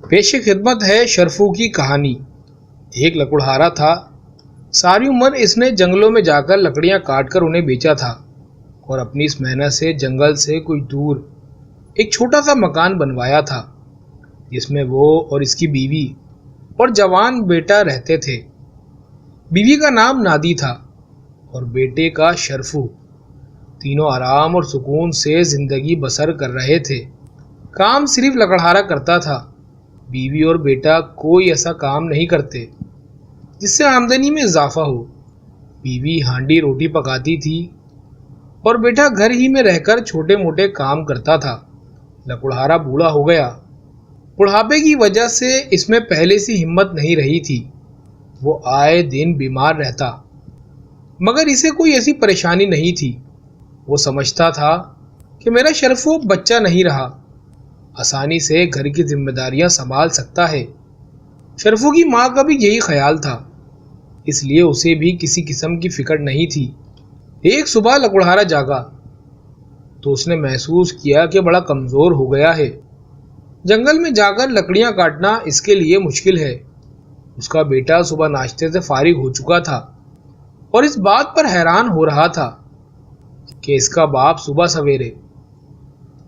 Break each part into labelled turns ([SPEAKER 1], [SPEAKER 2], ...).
[SPEAKER 1] پیش خدمت ہے شرفو کی کہانی۔ ایک لکڑہارا تھا۔ ساری عمر اس نے جنگلوں میں جا کر لکڑیاں کاٹ کر انہیں بیچا تھا اور اپنی اس محنت سے جنگل سے کچھ دور ایک چھوٹا سا مکان بنوایا تھا جس میں وہ اور اس کی بیوی اور جوان بیٹا رہتے تھے۔ بیوی کا نام نادی تھا اور بیٹے کا شرفو۔ تینوں آرام اور سکون سے زندگی بسر کر رہے تھے۔ کام صرف لکڑہارا کرتا تھا۔ بیوی اور بیٹا کوئی ایسا کام نہیں کرتے جس سے آمدنی میں اضافہ ہو۔ بیوی ہانڈی روٹی پکاتی تھی اور بیٹا گھر ہی میں رہ کر چھوٹے موٹے کام کرتا تھا۔ لکڑہارا بوڑھا ہو گیا۔ بڑھاپے کی وجہ سے اس میں پہلے سی ہمت نہیں رہی تھی۔ وہ آئے دن بیمار رہتا، مگر اسے کوئی ایسی پریشانی نہیں تھی۔ وہ سمجھتا تھا کہ میرا شرفو بچہ نہیں رہا، آسانی سے گھر کی ذمہ داریاں سنبھال سکتا ہے۔ شرفو کی ماں کا بھی یہی خیال تھا، اس لیے اسے بھی کسی قسم کی فکر نہیں تھی۔ ایک صبح لکڑہارا جاگا تو اس نے محسوس کیا کہ بڑا کمزور ہو گیا ہے۔ جنگل میں جا کر لکڑیاں کاٹنا اس کے لیے مشکل ہے۔ اس کا بیٹا صبح ناشتے سے فارغ ہو چکا تھا اور اس بات پر حیران ہو رہا تھا کہ اس کا باپ صبح سویرے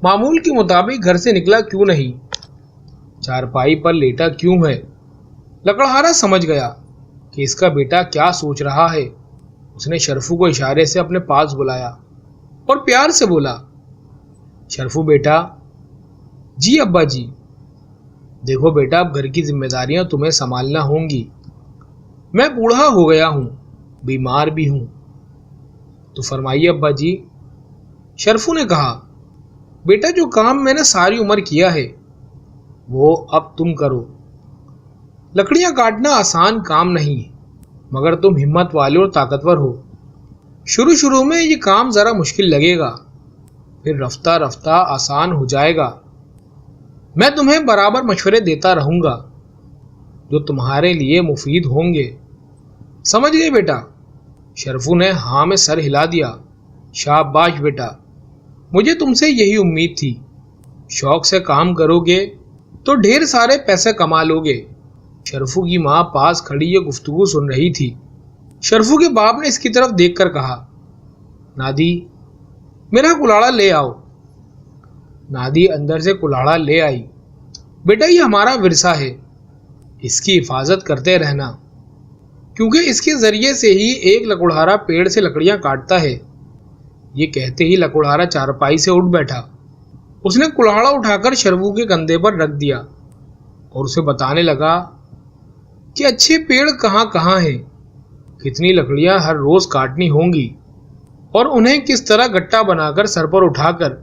[SPEAKER 1] معمول کے مطابق گھر سے نکلا کیوں نہیں، چارپائی پر لیٹا کیوں ہے۔ لکڑہارا سمجھ گیا کہ اس کا بیٹا کیا سوچ رہا ہے۔ اس نے شرفو کو اشارے سے اپنے پاس بلایا اور پیار سے بولا، شرفو بیٹا۔ جی ابا جی۔ دیکھو بیٹا، اب گھر کی ذمہ داریاں تمہیں سنبھالنا ہوں گی۔ میں بوڑھا ہو گیا ہوں، بیمار بھی ہوں۔ تو فرمائیے ابا جی۔ شرفو نے کہا، بیٹا جو کام میں نے ساری عمر کیا ہے وہ اب تم کرو۔ لکڑیاں کاٹنا آسان کام نہیں، مگر تم ہمت والے اور طاقتور ہو۔ شروع میں یہ کام ذرا مشکل لگے گا، پھر رفتہ رفتہ آسان ہو جائے گا۔ میں تمہیں برابر مشورے دیتا رہوں گا جو تمہارے لیے مفید ہوں گے۔ سمجھ گئے بیٹا؟ شرفو نے ہاں میں سر ہلا دیا۔ شاباش بیٹا، مجھے تم سے یہی امید تھی۔ شوق سے کام کرو گے تو ڈھیر سارے پیسے کما لو گے۔ شرفو کی ماں پاس کھڑی یہ گفتگو سن رہی تھی۔ شرفو کے باپ نے اس کی طرف دیکھ کر کہا، نادی میرا کلاڑا لے آؤ۔ نادی اندر سے کلاڑا لے آئی۔ بیٹا یہ ہمارا ورثہ ہے، اس کی حفاظت کرتے رہنا، کیونکہ اس کے ذریعے سے ہی ایک لکڑہارا پیڑ سے لکڑیاں کاٹتا ہے۔ یہ کہتے ہی لکڑہارا چارپائی سے اٹھ بیٹھا۔ اس نے کلاڑا اٹھا کر شرفو کے کندھے پر رکھ دیا اور اسے بتانے لگا کہ اچھے پیڑ کہاں کہاں ہیں، کتنی لکڑیاں ہر روز کاٹنی ہوں گی اور انہیں کس طرح گٹا بنا کر سر پر اٹھا کر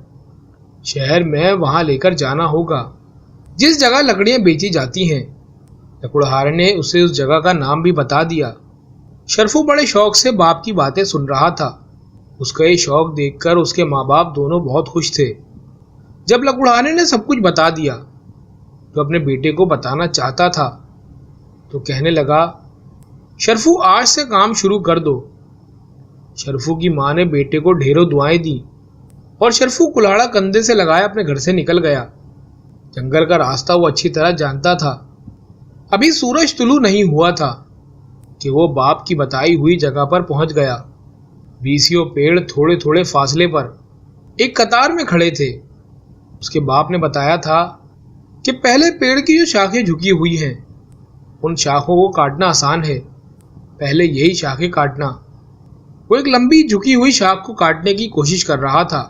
[SPEAKER 1] شہر میں وہاں لے کر جانا ہوگا جس جگہ لکڑیاں بیچی جاتی ہیں۔ لکڑہارے نے اسے اس جگہ کا نام بھی بتا دیا۔ شرفو بڑے شوق سے باپ کی باتیں سن رہا تھا۔ اس کا یہ شوق دیکھ کر اس کے ماں باپ دونوں بہت خوش تھے۔ جب لکڑہارے نے سب کچھ بتا دیا جو اپنے بیٹے کو بتانا چاہتا تھا تو کہنے لگا، شرفو آج سے کام شروع کر دو۔ شرفو کی ماں نے بیٹے کو ڈھیروں دعائیں دی اور شرفو کلاڑا کندھے سے لگائے اپنے گھر سے نکل گیا۔ جنگل کا راستہ وہ اچھی طرح جانتا تھا۔ ابھی سورج طلوع نہیں ہوا تھا کہ وہ باپ کی بتائی ہوئی جگہ پر پہنچ گیا۔ بیسیوں پیڑ تھوڑے تھوڑے فاصلے پر ایک قطار میں کھڑے تھے۔ اس کے باپ نے بتایا تھا کہ پہلے پیڑ کی جو شاخیں جھکی ہوئی ہیں ان شاخوں کو کاٹنا آسان ہے، پہلے یہی شاخیں کاٹنا۔ وہ ایک لمبی جھکی ہوئی شاخ کو کاٹنے کی کوشش کر رہا تھا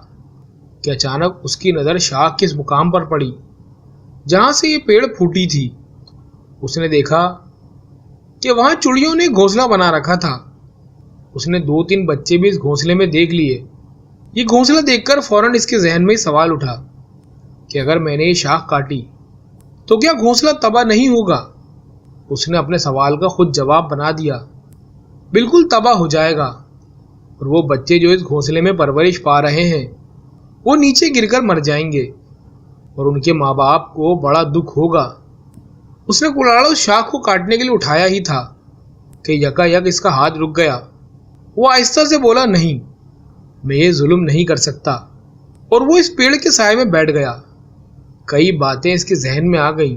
[SPEAKER 1] کہ اچانک اس کی نظر شاخ کے اس مقام پر پڑی جہاں سے یہ پیڑ پھوٹی تھی۔ اس نے دیکھا کہ وہاں چڑیوں نے گھونسلہ بنا رکھا تھا۔ اس نے 2-3 بچے بھی اس گھونسلے میں دیکھ لیے۔ یہ گھونسلہ دیکھ کر فوراً اس کے ذہن میں سوال اٹھا کہ اگر میں نے یہ شاخ کاٹی تو کیا گھونسلہ تباہ نہیں ہوگا؟ اس نے اپنے سوال کا خود جواب بنا دیا، بالکل تباہ ہو جائے گا، اور وہ بچے جو اس گھونسلے میں پرورش پا رہے ہیں وہ نیچے گر کر مر جائیں گے اور ان کے ماں باپ کو بڑا دکھ ہوگا۔ اس نے کلاڑا اس شاخ کو کاٹنے کے لیے اٹھایا ہی تھا کہ یکا یک اس کا ہاتھ رک گیا۔ وہ آہستہ سے بولا، نہیں، میں یہ ظلم نہیں کر سکتا، اور وہ اس پیڑ کے سائے میں بیٹھ گیا۔ کئی باتیں اس کے ذہن میں آ گئیں۔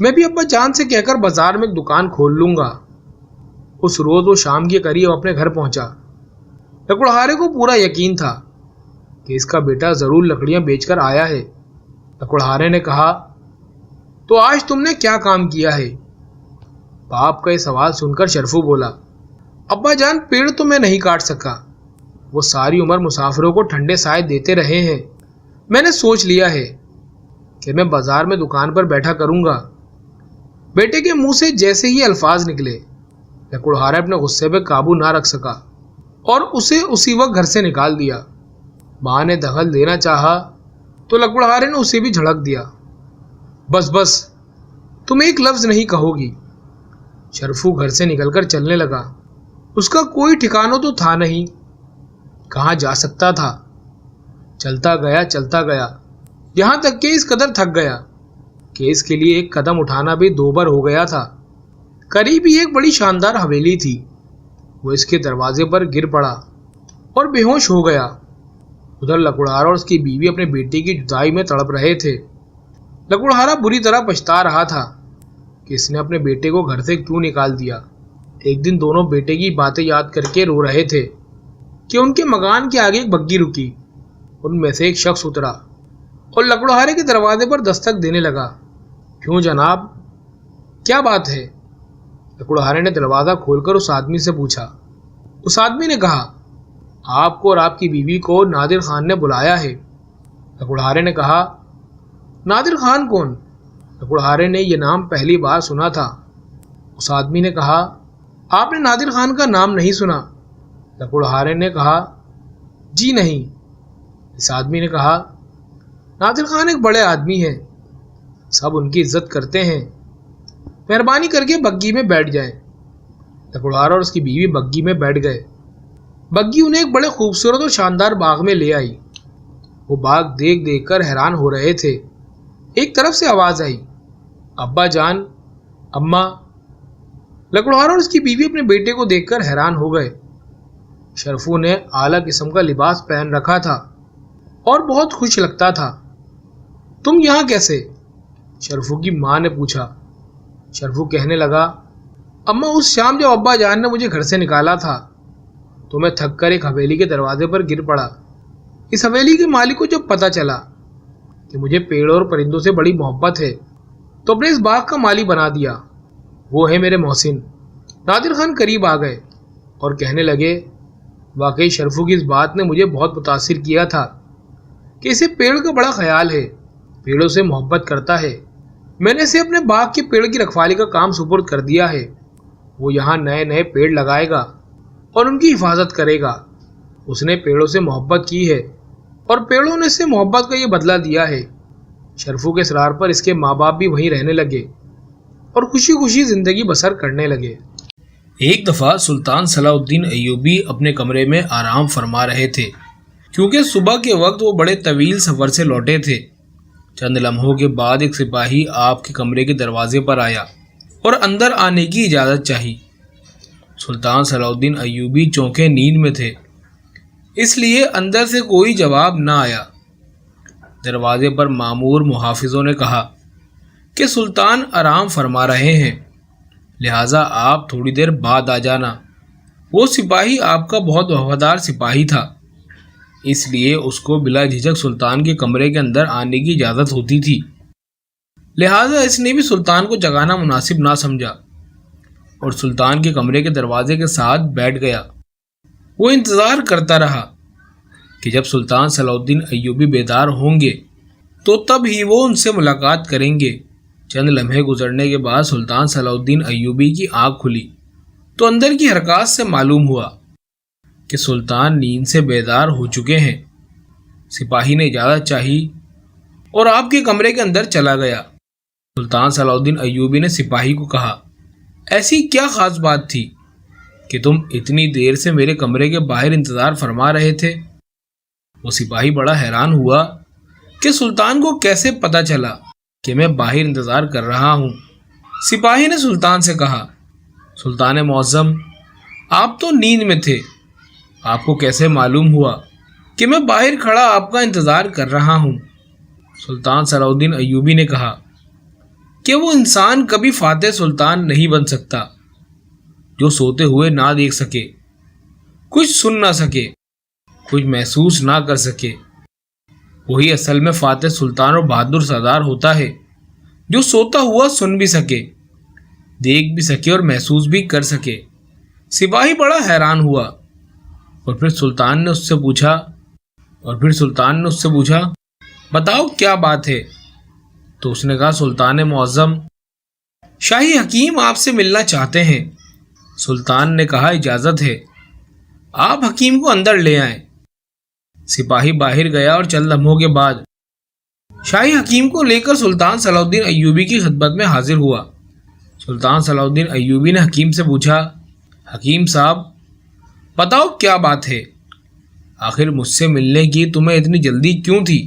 [SPEAKER 1] میں بھی ابا جان سے کہہ کر بازار میں ایک دکان کھول لوں گا۔ اس روز وہ شام کے قریب اپنے گھر پہنچا۔ لکڑہارے کو پورا یقین تھا کہ اس کا بیٹا ضرور لکڑیاں بیچ کر آیا ہے۔ لکڑہارے نے کہا، تو آج تم نے کیا کام کیا ہے؟ باپ کا یہ سوال سن کر شرفو بولا، ابا جان پیڑ تو میں نہیں کاٹ سکا، وہ ساری عمر مسافروں کو ٹھنڈے سائے دیتے رہے ہیں۔ میں نے سوچ لیا ہے کہ میں بازار میں دکان پر بیٹھا کروں گا۔ بیٹے کے منہ سے جیسے ہی الفاظ نکلے، لکڑہارا اپنے غصے پہ قابو نہ رکھ سکا اور اسے اسی وقت گھر سے نکال دیا۔ ماں نے دخل دینا چاہا تو لکڑہارے نے اسے بھی جھڑک دیا۔ بس بس، تم ایک لفظ نہیں کہو گی۔ شرفو گھر سے نکل کر چلنے لگا۔ اس کا کوئی ٹھکانہ تو تھا نہیں، کہاں جا سکتا تھا؟ چلتا گیا یہاں تک کہ اس قدر تھک گیا کہ اس کے لیے ایک قدم اٹھانا بھی دوبر ہو گیا تھا۔ قریب ہی ایک بڑی شاندار حویلی تھی، وہ اس کے دروازے پر گر پڑا اور بے ہوش ہو گیا۔ ادھر لکڑہارا اور اس کی بیوی اپنے بیٹے کی جدائی میں تڑپ رہے تھے۔ لکڑہارا بری طرح پچھتا رہا تھا کہ اس نے اپنے بیٹے کو گھر سے کیوں نکال دیا۔ ایک دن دونوں بیٹے کی باتیں یاد کر کے رو رہے تھے کہ ان کے مکان کے آگے ایک بگی رکی۔ ان میں سے ایک شخص اترا اور لکڑہارے کے دروازے پر دستک دینے لگا۔ کیوں جناب، کیا بات ہے؟ لکڑہارے نے دروازہ کھول کر اس آدمی سے پوچھا۔ اس آدمی نے کہا، آپ کو اور آپ کی بیوی کو نادر خان نے بلایا ہے۔ لکڑہارے نے کہا، نادر خان کون؟ لکڑہارے نے یہ نام پہلی بار سنا تھا۔ اس آدمی نے کہا، آپ نے نادر خان کا نام نہیں سنا؟ لکڑہارے نے کہا، جی نہیں۔ اس آدمی نے کہا، نادر خان ایک بڑے آدمی ہیں، سب ان کی عزت کرتے ہیں، مہربانی کر کے بگی میں بیٹھ جائیں۔ لکڑہارا اور اس کی بیوی بگی میں بیٹھ گئے۔ بگی انہیں ایک بڑے خوبصورت اور شاندار باغ میں لے آئی۔ وہ باغ دیکھ دیکھ کر حیران ہو رہے تھے۔ ایک طرف سے آواز آئی، ابا جان، اماں۔ لکڑہارا اور اس کی بیوی اپنے بیٹے کو دیکھ کر حیران ہو گئے۔ شرفو نے اعلیٰ قسم کا لباس پہن رکھا تھا اور بہت خوش لگتا تھا۔ تم یہاں کیسے؟ شرفو کی ماں نے پوچھا۔ شرفو کہنے لگا، اماں اس شام جب ابا جان نے مجھے گھر سے نکالا تھا تو میں تھک کر ایک حویلی کے دروازے پر گر پڑا۔ اس حویلی کے مالک کو جب پتہ چلا کہ مجھے پیڑوں اور پرندوں سے بڑی محبت ہے تو اپنے اس باغ کا مالی بنا دیا۔ وہ ہے میرے محسن۔ نادر خان قریب آ گئے اور کہنے لگے، واقعی شرفو کی اس بات نے مجھے بہت متاثر کیا تھا کہ اسے پیڑ کا بڑا خیال ہے، پیڑوں سے محبت کرتا ہے۔ میں نے اسے اپنے باغ کے پیڑ کی رکھوالی کا کام سپرد کر دیا ہے۔ وہ یہاں نئے نئے پیڑ لگائے گا اور ان کی حفاظت کرے گا۔ اس نے پیڑوں سے محبت کی ہے اور پیڑوں نے اس سے محبت کا یہ بدلہ دیا ہے۔ شرفو کے اصرار پر اس کے ماں باپ بھی وہیں رہنے لگے اور خوشی خوشی زندگی بسر کرنے لگے۔ ایک دفعہ سلطان صلاح الدین ایوبی اپنے کمرے میں آرام فرما رہے تھے، کیونکہ صبح کے وقت وہ بڑے طویل سفر سے لوٹے تھے۔ چند لمحوں کے بعد ایک سپاہی آپ کے کمرے کے دروازے پر آیا اور اندر آنے کی اجازت چاہی۔ سلطان صلاح الدین ایوبی چونکے نیند میں تھے، اس لیے اندر سے کوئی جواب نہ آیا۔ دروازے پر مامور محافظوں نے کہا کہ سلطان آرام فرما رہے ہیں، لہٰذا آپ تھوڑی دیر بعد آ جانا۔ وہ سپاہی آپ کا بہت وفادار سپاہی تھا، اس لیے اس کو بلا جھجک سلطان کے کمرے کے اندر آنے کی اجازت ہوتی تھی، لہٰذا اس نے بھی سلطان کو جگانا مناسب نہ سمجھا اور سلطان کے کمرے کے دروازے کے ساتھ بیٹھ گیا۔ وہ انتظار کرتا رہا کہ جب سلطان صلاح الدین ایوبی بیدار ہوں گے تو تب ہی وہ ان سے ملاقات کریں گے۔ چند لمحے گزرنے کے بعد سلطان صلاح الدین ایوبی کی آنکھ کھلی تو اندر کی حرکات سے معلوم ہوا کہ سلطان نیند سے بیدار ہو چکے ہیں۔ سپاہی نے اجازت چاہی اور آپ کے کمرے کے اندر چلا گیا۔ سلطان صلاح الدین ایوبی نے سپاہی کو کہا، ایسی کیا خاص بات تھی کہ تم اتنی دیر سے میرے کمرے کے باہر انتظار فرما رہے تھے؟ وہ سپاہی بڑا حیران ہوا کہ سلطان کو کیسے پتہ چلا کہ میں باہر انتظار کر رہا ہوں۔ سپاہی نے سلطان سے کہا، سلطان معظم، آپ تو نیند میں تھے، آپ کو کیسے معلوم ہوا کہ میں باہر کھڑا آپ کا انتظار کر رہا ہوں؟ سلطان صلاح الدین ایوبی نے کہا، کہ وہ انسان کبھی فاتح سلطان نہیں بن سکتا جو سوتے ہوئے نہ دیکھ سکے، کچھ سن نہ سکے، کچھ محسوس نہ کر سکے۔ وہی اصل میں فاتح سلطان اور بہادر سردار ہوتا ہے، جو سوتا ہوا سن بھی سکے، دیکھ بھی سکے اور محسوس بھی کر سکے۔ سپاہی بڑا حیران ہوا اور پھر سلطان نے اس سے پوچھا بتاؤ کیا بات ہے؟ تو اس نے کہا سلطان معظم، شاہی حکیم آپ سے ملنا چاہتے ہیں۔ سلطان نے کہا اجازت ہے، آپ حکیم کو اندر لے آئیں۔ سپاہی باہر گیا اور چند لمحوں کے بعد شاہی حکیم کو لے کر سلطان صلاح الدین ایوبی کی خدمت میں حاضر ہوا۔ سلطان صلاح الدین ایوبی نے حکیم سے پوچھا، حکیم صاحب بتاؤ کیا بات ہے؟ آخر مجھ سے ملنے کی تمہیں اتنی جلدی کیوں تھی؟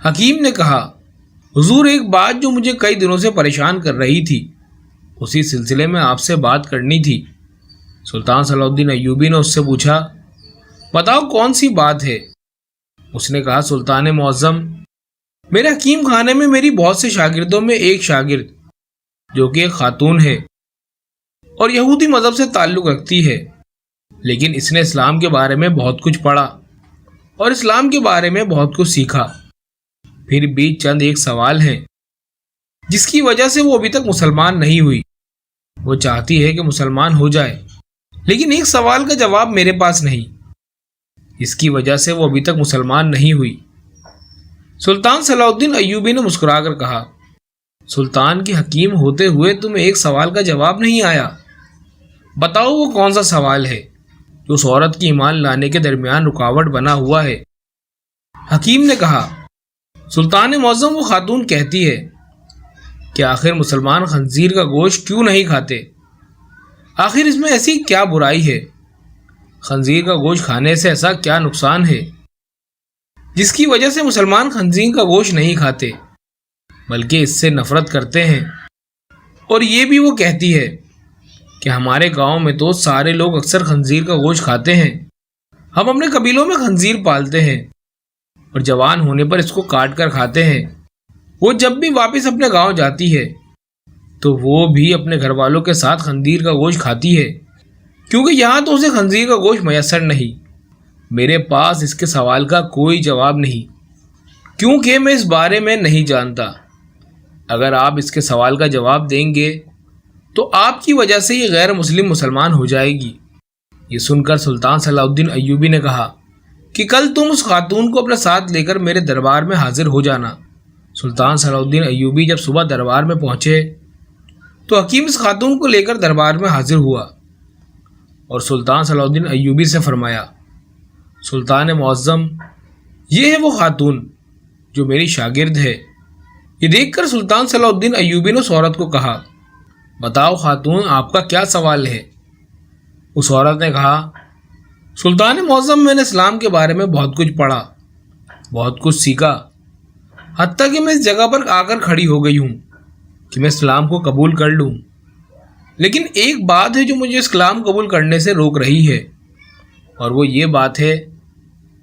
[SPEAKER 1] حکیم نے کہا، حضور ایک بات جو مجھے کئی دنوں سے پریشان کر رہی تھی، اسی سلسلے میں آپ سے بات کرنی تھی۔ سلطان صلاح الدین ایوبی نے اس سے پوچھا، بتاؤ کون سی بات ہے؟ اس نے کہا سلطان معظم، میرے حکیم خانے میں میری بہت سے شاگردوں میں ایک شاگرد جو کہ ایک خاتون ہے اور یہودی مذہب سے تعلق رکھتی ہے، لیکن اس نے اسلام کے بارے میں بہت کچھ پڑھا اور اسلام کے بارے میں بہت کچھ سیکھا۔ پھر بھی چند ایک سوال ہیں جس کی وجہ سے وہ ابھی تک مسلمان نہیں ہوئی۔ وہ چاہتی ہے کہ مسلمان ہو جائے، لیکن ایک سوال کا جواب میرے پاس نہیں، اس کی وجہ سے وہ ابھی تک مسلمان نہیں ہوئی۔ سلطان صلاح الدین ایوبی نے مسکرا کر کہا، سلطان کے حکیم ہوتے ہوئے تمہیں ایک سوال کا جواب نہیں آیا؟ بتاؤ وہ کون سا سوال ہے جو اس عورت کی ایمان لانے کے درمیان رکاوٹ بنا ہوا ہے؟ حکیم نے کہا، سلطان معظم، وہ خاتون کہتی ہے کہ آخر مسلمان خنزیر کا گوشت کیوں نہیں کھاتے؟ آخر اس میں ایسی کیا برائی ہے؟ خنزیر کا گوشت کھانے سے ایسا کیا نقصان ہے جس کی وجہ سے مسلمان خنزیر کا گوشت نہیں کھاتے بلکہ اس سے نفرت کرتے ہیں؟ اور یہ بھی وہ کہتی ہے کہ ہمارے گاؤں میں تو سارے لوگ اکثر خنزیر کا گوشت کھاتے ہیں، ہم اپنے قبیلوں میں خنزیر پالتے ہیں اور جوان ہونے پر اس کو کاٹ کر کھاتے ہیں۔ وہ جب بھی واپس اپنے گاؤں جاتی ہے تو وہ بھی اپنے گھر والوں کے ساتھ خنزیر کا گوشت کھاتی ہے، کیونکہ یہاں تو اسے خنزیر کا گوشت میسر نہیں۔ میرے پاس اس کے سوال کا کوئی جواب نہیں، کیونکہ میں اس بارے میں نہیں جانتا۔ اگر آپ اس کے سوال کا جواب دیں گے تو آپ کی وجہ سے یہ غیر مسلم مسلمان ہو جائے گی۔ یہ سن کر سلطان صلاح الدین ایوبی نے کہا کہ کل تم اس خاتون کو اپنے ساتھ لے کر میرے دربار میں حاضر ہو جانا۔ سلطان صلاح الدین ایوبی جب صبح دربار میں پہنچے تو حکیم اس خاتون کو لے کر دربار میں حاضر ہوا اور سلطان صلاح الدین ایوبی سے فرمایا، سلطان معظم، یہ ہے وہ خاتون جو میری شاگرد ہے۔ یہ دیکھ کر سلطان صلاح الدین ایوبی نے اس عورت کو کہا، بتاؤ خاتون، آپ کا کیا سوال ہے؟ اس عورت نے کہا، سلطان معظم، میں نے اسلام کے بارے میں بہت کچھ پڑھا، بہت کچھ سیکھا، حتیٰ کہ میں اس جگہ پر آ کر کھڑی ہو گئی ہوں کہ میں اسلام کو قبول کر لوں، لیکن ایک بات ہے جو مجھے اسلام قبول کرنے سے روک رہی ہے، اور وہ یہ بات ہے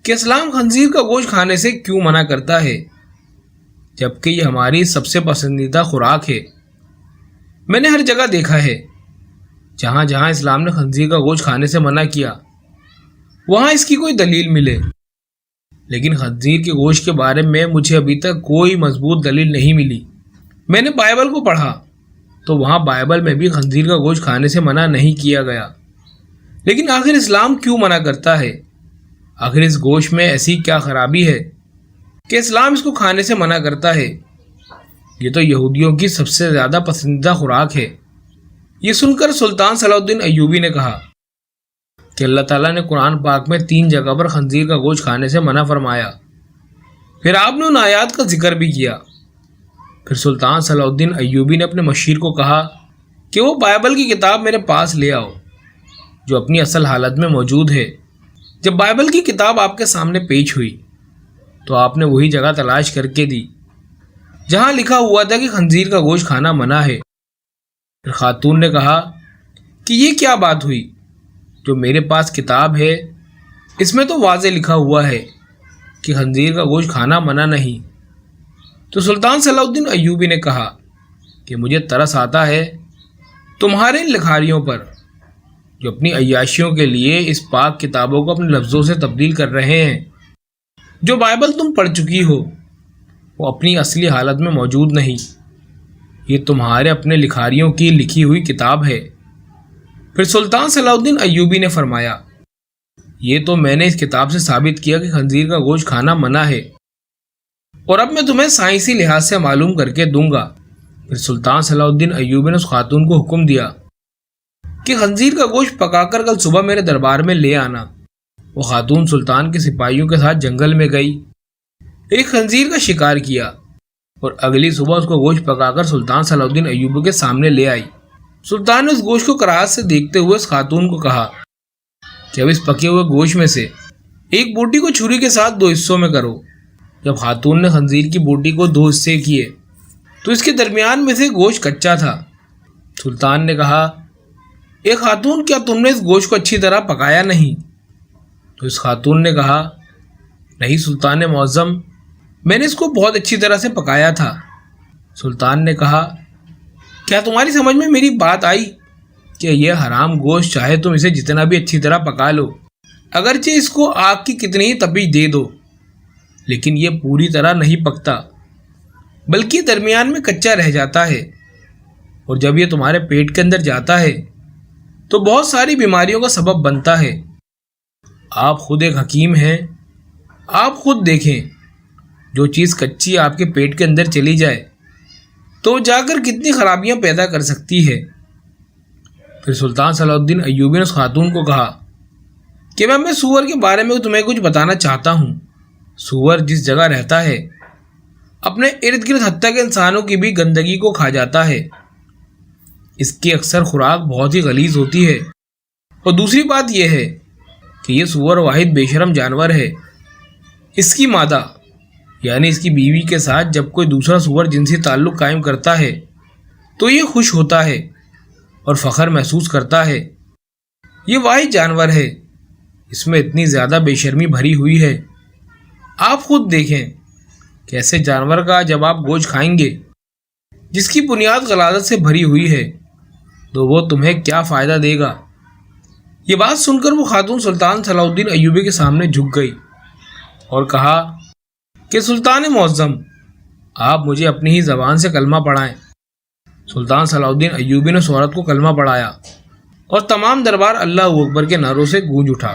[SPEAKER 1] کہ اسلام خنزیر کا گوشت کھانے سے کیوں منع کرتا ہے جبکہ یہ ہماری سب سے پسندیدہ خوراک ہے۔ میں نے ہر جگہ دیکھا ہے جہاں جہاں اسلام نے خنزیر کا گوشت کھانے سے منع کیا وہاں اس کی کوئی دلیل ملے، لیکن خنزیر کے گوشت کے بارے میں مجھے ابھی تک کوئی مضبوط دلیل نہیں ملی۔ میں نے بائبل کو پڑھا تو وہاں بائبل میں بھی خنزیر کا گوشت کھانے سے منع نہیں کیا گیا، لیکن آخر اسلام کیوں منع کرتا ہے؟ آخر اس گوشت میں ایسی کیا خرابی ہے کہ اسلام اس کو کھانے سے منع کرتا ہے؟ یہ تو یہودیوں کی سب سے زیادہ پسندیدہ خوراک ہے۔ یہ سن کر سلطان صلاح الدین ایوبی نے کہا کہ اللہ تعالیٰ نے قرآن پاک میں 3 جگہ پر خنزیر کا گوشت کھانے سے منع فرمایا، پھر آپ نے ان آیات کا ذکر بھی کیا۔ پھر سلطان صلاح الدین ایوبی نے اپنے مشیر کو کہا کہ وہ بائبل کی کتاب میرے پاس لے آؤ جو اپنی اصل حالت میں موجود ہے۔ جب بائبل کی کتاب آپ کے سامنے پیش ہوئی تو آپ نے وہی جگہ تلاش کر کے دی جہاں لکھا ہوا تھا کہ خنزیر کا گوشت کھانا منع ہے۔ پھر خاتون نے کہا کہ یہ کیا بات ہوئی؟ جو میرے پاس کتاب ہے اس میں تو واضح لکھا ہوا ہے کہ خنزیر کا گوشت کھانا منع نہیں۔ تو سلطان صلاح الدین ایوبی نے کہا کہ مجھے ترس آتا ہے تمہارے ان لکھاریوں پر جو اپنی عیاشیوں کے لیے اس پاک کتابوں کو اپنے لفظوں سے تبدیل کر رہے ہیں۔ جو بائبل تم پڑھ چکی ہو وہ اپنی اصلی حالت میں موجود نہیں، یہ تمہارے اپنے لکھاریوں کی لکھی ہوئی کتاب ہے۔ پھر سلطان صلاح الدین ایوبی نے فرمایا، یہ تو میں نے اس کتاب سے ثابت کیا کہ خنزیر کا گوشت کھانا منع ہے، اور اب میں تمہیں سائنسی لحاظ سے معلوم کر کے دوں گا۔ پھر سلطان صلاح الدین ایوبی نے اس خاتون کو حکم دیا کہ خنزیر کا گوشت پکا کر کل صبح میرے دربار میں لے آنا۔ وہ خاتون سلطان کے سپاہیوں کے ساتھ جنگل میں گئی، ایک خنزیر کا شکار کیا اور اگلی صبح اس کو گوشت پکا کر سلطان صلاح الدین ایوبی کے سامنے لے آئی۔ سلطان نے اس گوشت کو کراہت سے دیکھتے ہوئے اس خاتون کو کہا کہ اب اس پکے ہوئے گوشت میں سے ایک بوٹی کو چھری کے ساتھ 2 حصوں میں کرو۔ جب خاتون نے خنزیر کی بوٹی کو 2 حصے کیے تو اس کے درمیان میں سے گوشت کچا تھا۔ سلطان نے کہا، اے خاتون، کیا تم نے اس گوشت کو اچھی طرح پکایا نہیں؟ تو اس خاتون نے کہا، نہیں سلطان معظم، میں نے اس کو بہت اچھی طرح سے پکایا تھا۔ سلطان نے کہا، کیا تمہاری سمجھ میں میری بات آئی کہ یہ حرام گوشت چاہے تم اسے جتنا بھی اچھی طرح پکا لو، اگرچہ اس کو آگ کی کتنی ہی تپش دے دو، لیکن یہ پوری طرح نہیں پکتا بلکہ درمیان میں کچا رہ جاتا ہے، اور جب یہ تمہارے پیٹ کے اندر جاتا ہے تو بہت ساری بیماریوں کا سبب بنتا ہے۔ آپ خود ایک حکیم ہیں، آپ خود دیکھیں، جو چیز کچی آپ کے پیٹ کے اندر چلی جائے تو جا کر کتنی خرابیاں پیدا کر سکتی ہے۔ پھر سلطان صلاح الدین ایوبی نے اس خاتون کو کہا کہ میں اپنے سور کے بارے میں تمہیں کچھ بتانا چاہتا ہوں۔ سور جس جگہ رہتا ہے اپنے ارد گرد حتیٰ کہ انسانوں کی بھی گندگی کو کھا جاتا ہے۔ اس کی اکثر خوراک بہت ہی غلیظ ہوتی ہے، اور دوسری بات یہ ہے کہ یہ سور واحد بے شرم جانور ہے۔ اس کی مادہ یعنی اس کی بیوی کے ساتھ جب کوئی دوسرا سور جنسی تعلق قائم کرتا ہے تو یہ خوش ہوتا ہے اور فخر محسوس کرتا ہے۔ یہ واحد جانور ہے، اس میں اتنی زیادہ بے شرمی بھری ہوئی ہے۔ آپ خود دیکھیں کہ ایسے جانور کا جب آپ گوشت کھائیں گے جس کی بنیاد غلاظت سے بھری ہوئی ہے تو وہ تمہیں کیا فائدہ دے گا۔ یہ بات سن کر وہ خاتون سلطان صلاح الدین ایوبی کے سامنے جھک گئی اور کہا کہ سلطان معظم، آپ مجھے اپنی ہی زبان سے کلمہ پڑھائیں۔ سلطان صلاح الدین ایوبی نے اس عورت کو کلمہ پڑھایا اور تمام دربار اللہ اکبر کے نعروں سے گونج اٹھا۔